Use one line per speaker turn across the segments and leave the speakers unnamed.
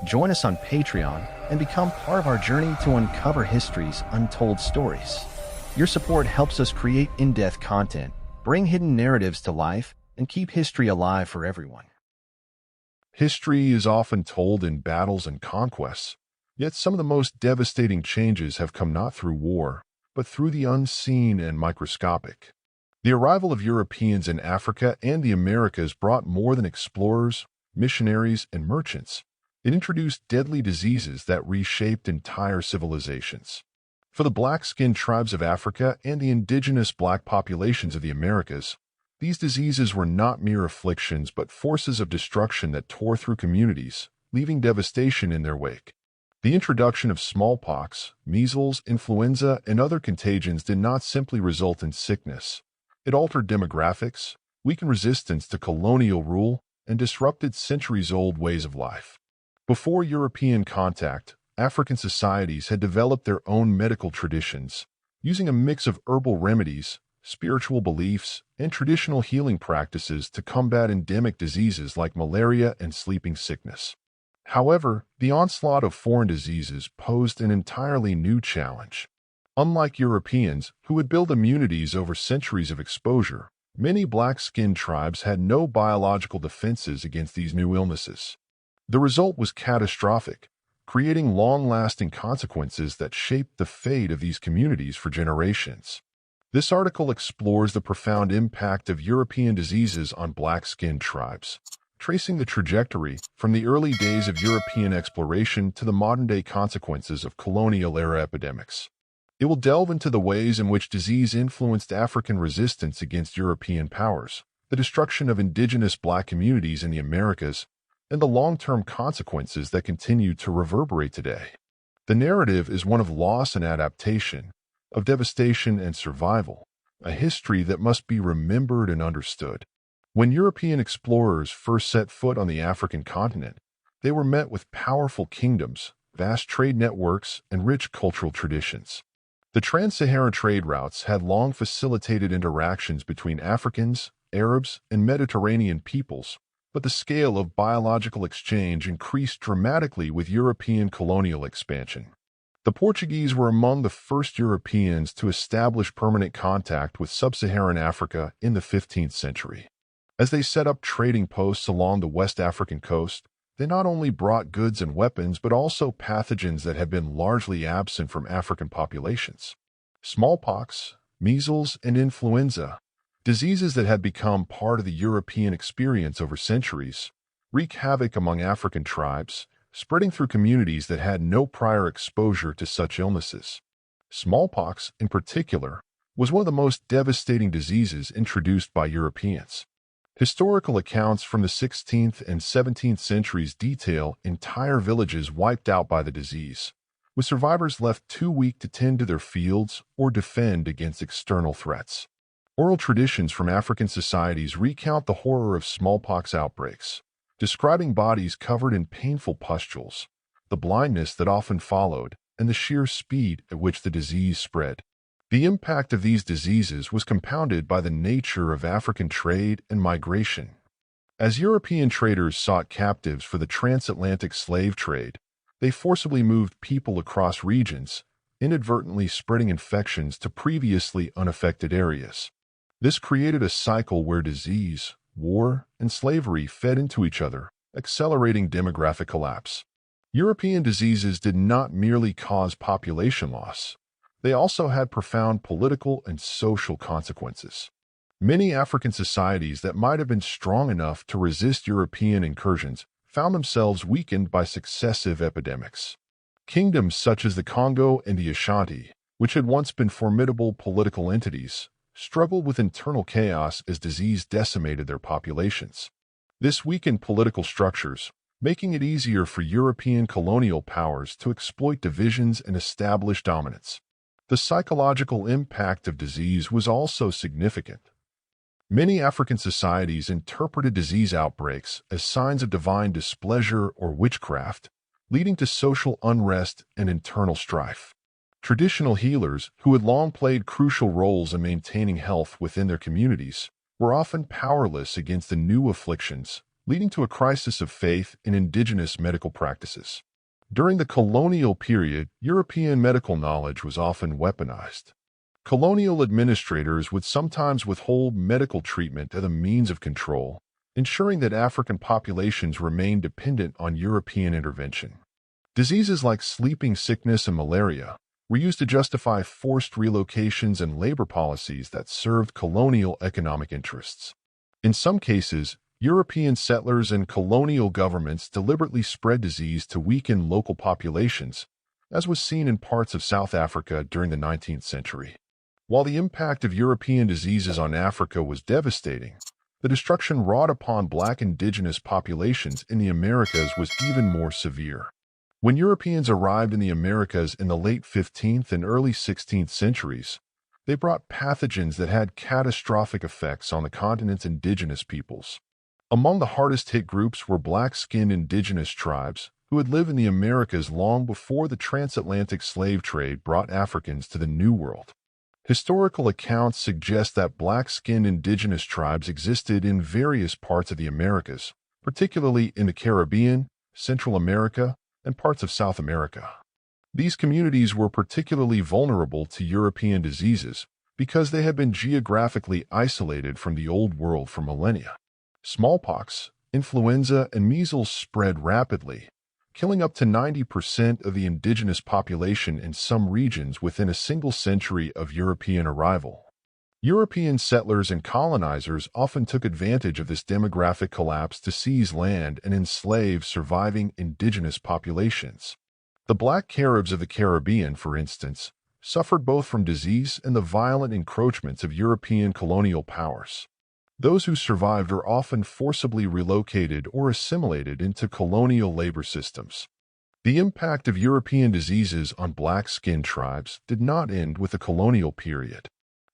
Join us on Patreon and become part of our journey to uncover history's untold stories. Your support helps us create in-depth content, bring hidden narratives to life, and keep history alive for everyone.
History is often told in battles and conquests, yet some of the most devastating changes have come not through war, but through the unseen and microscopic. The arrival of Europeans in Africa and the Americas brought more than explorers, missionaries, and merchants. It introduced deadly diseases that reshaped entire civilizations. For the black-skinned tribes of Africa and the indigenous black populations of the Americas, these diseases were not mere afflictions but forces of destruction that tore through communities, leaving devastation in their wake. The introduction of smallpox, measles, influenza, and other contagions did not simply result in sickness. It altered demographics, weakened resistance to colonial rule, and disrupted centuries-old ways of life. Before European contact, African societies had developed their own medical traditions, using a mix of herbal remedies, spiritual beliefs, and traditional healing practices to combat endemic diseases like malaria and sleeping sickness. However, the onslaught of foreign diseases posed an entirely new challenge. Unlike Europeans, who had built immunities over centuries of exposure, many black-skinned tribes had no biological defenses against these new illnesses. The result was catastrophic, creating long-lasting consequences that shaped the fate of these communities for generations. This article explores the profound impact of European diseases on black-skinned tribes, tracing the trajectory from the early days of European exploration to the modern-day consequences of colonial-era epidemics. It will delve into the ways in which disease influenced African resistance against European powers, the destruction of indigenous black communities in the Americas, and the long-term consequences that continue to reverberate today. The narrative is one of loss and adaptation, of devastation and survival, a history that must be remembered and understood. When European explorers first set foot on the African continent, they were met with powerful kingdoms, vast trade networks, and rich cultural traditions. The trans-Saharan trade routes had long facilitated interactions between Africans, Arabs, and Mediterranean peoples, but the scale of biological exchange increased dramatically with European colonial expansion. The Portuguese were among the first Europeans to establish permanent contact with sub-Saharan Africa in the 15th century. As they set up trading posts along the West African coast, they not only brought goods and weapons but also pathogens that had been largely absent from African populations. Smallpox, measles, and influenza, diseases that had become part of the European experience over centuries, wreak havoc among African tribes, spreading through communities that had no prior exposure to such illnesses. Smallpox, in particular, was one of the most devastating diseases introduced by Europeans. Historical accounts from the 16th and 17th centuries detail entire villages wiped out by the disease, with survivors left too weak to tend to their fields or defend against external threats. Oral traditions from African societies recount the horror of smallpox outbreaks, describing bodies covered in painful pustules, the blindness that often followed, and the sheer speed at which the disease spread. The impact of these diseases was compounded by the nature of African trade and migration. As European traders sought captives for the transatlantic slave trade, they forcibly moved people across regions, inadvertently spreading infections to previously unaffected areas. This created a cycle where disease, war, and slavery fed into each other, accelerating demographic collapse. European diseases did not merely cause population loss. They also had profound political and social consequences. Many African societies that might have been strong enough to resist European incursions found themselves weakened by successive epidemics. Kingdoms such as the Congo and the Ashanti, which had once been formidable political entities, struggled with internal chaos as disease decimated their populations. This weakened political structures, making it easier for European colonial powers to exploit divisions and establish dominance. The psychological impact of disease was also significant. Many African societies interpreted disease outbreaks as signs of divine displeasure or witchcraft, leading to social unrest and internal strife. Traditional healers, who had long played crucial roles in maintaining health within their communities, were often powerless against the new afflictions, leading to a crisis of faith in indigenous medical practices. During the colonial period, European medical knowledge was often weaponized. Colonial administrators would sometimes withhold medical treatment as a means of control, ensuring that African populations remained dependent on European intervention. Diseases like sleeping sickness and malaria were used to justify forced relocations and labor policies that served colonial economic interests. In some cases, European settlers and colonial governments deliberately spread disease to weaken local populations, as was seen in parts of South Africa during the 19th century. While the impact of European diseases on Africa was devastating, the destruction wrought upon Black indigenous populations in the Americas was even more severe. When Europeans arrived in the Americas in the late 15th and early 16th centuries, they brought pathogens that had catastrophic effects on the continent's indigenous peoples. Among the hardest-hit groups were black-skinned indigenous tribes who had lived in the Americas long before the transatlantic slave trade brought Africans to the New World. Historical accounts suggest that black-skinned indigenous tribes existed in various parts of the Americas, particularly in the Caribbean, Central America, and parts of South America. These communities were particularly vulnerable to European diseases because they had been geographically isolated from the Old World for millennia. Smallpox, influenza, and measles spread rapidly, killing up to 90% of the indigenous population in some regions within a single century of European arrival. European settlers and colonizers often took advantage of this demographic collapse to seize land and enslave surviving indigenous populations. The Black Caribs of the Caribbean, for instance, suffered both from disease and the violent encroachments of European colonial powers. Those who survived are often forcibly relocated or assimilated into colonial labor systems. The impact of European diseases on black-skinned tribes did not end with the colonial period.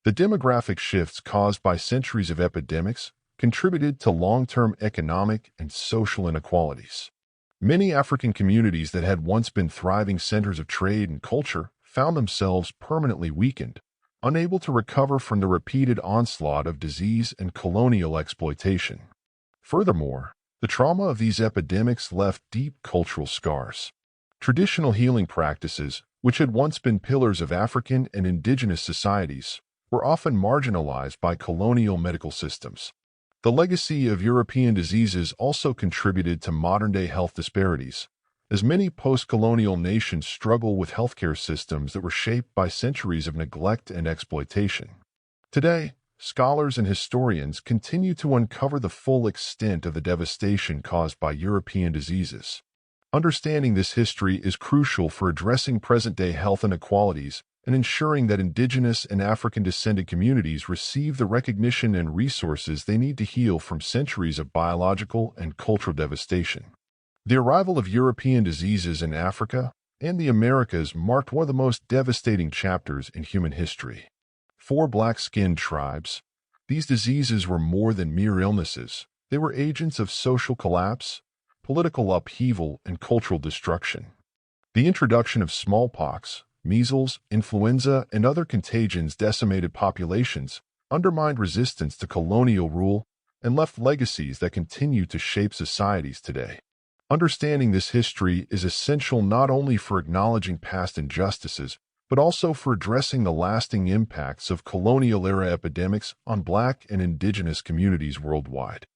The demographic shifts caused by centuries of epidemics contributed to long-term economic and social inequalities. Many African communities that had once been thriving centers of trade and culture found themselves permanently weakened, unable to recover from the repeated onslaught of disease and colonial exploitation. Furthermore, the trauma of these epidemics left deep cultural scars. Traditional healing practices, which had once been pillars of African and indigenous societies, were often marginalized by colonial medical systems. The legacy of European diseases also contributed to modern-day health disparities, as many post-colonial nations struggle with healthcare systems that were shaped by centuries of neglect and exploitation. Today, scholars and historians continue to uncover the full extent of the devastation caused by European diseases. Understanding this history is crucial for addressing present-day health inequalities and ensuring that indigenous and African-descended communities receive the recognition and resources they need to heal from centuries of biological and cultural devastation. The arrival of European diseases in Africa and the Americas marked one of the most devastating chapters in human history. For black-skinned tribes, these diseases were more than mere illnesses. They were agents of social collapse, political upheaval, and cultural destruction. The introduction of smallpox, measles, influenza, and other contagions decimated populations, undermined resistance to colonial rule, and left legacies that continue to shape societies today. Understanding this history is essential not only for acknowledging past injustices, but also for addressing the lasting impacts of colonial-era epidemics on Black and Indigenous communities worldwide.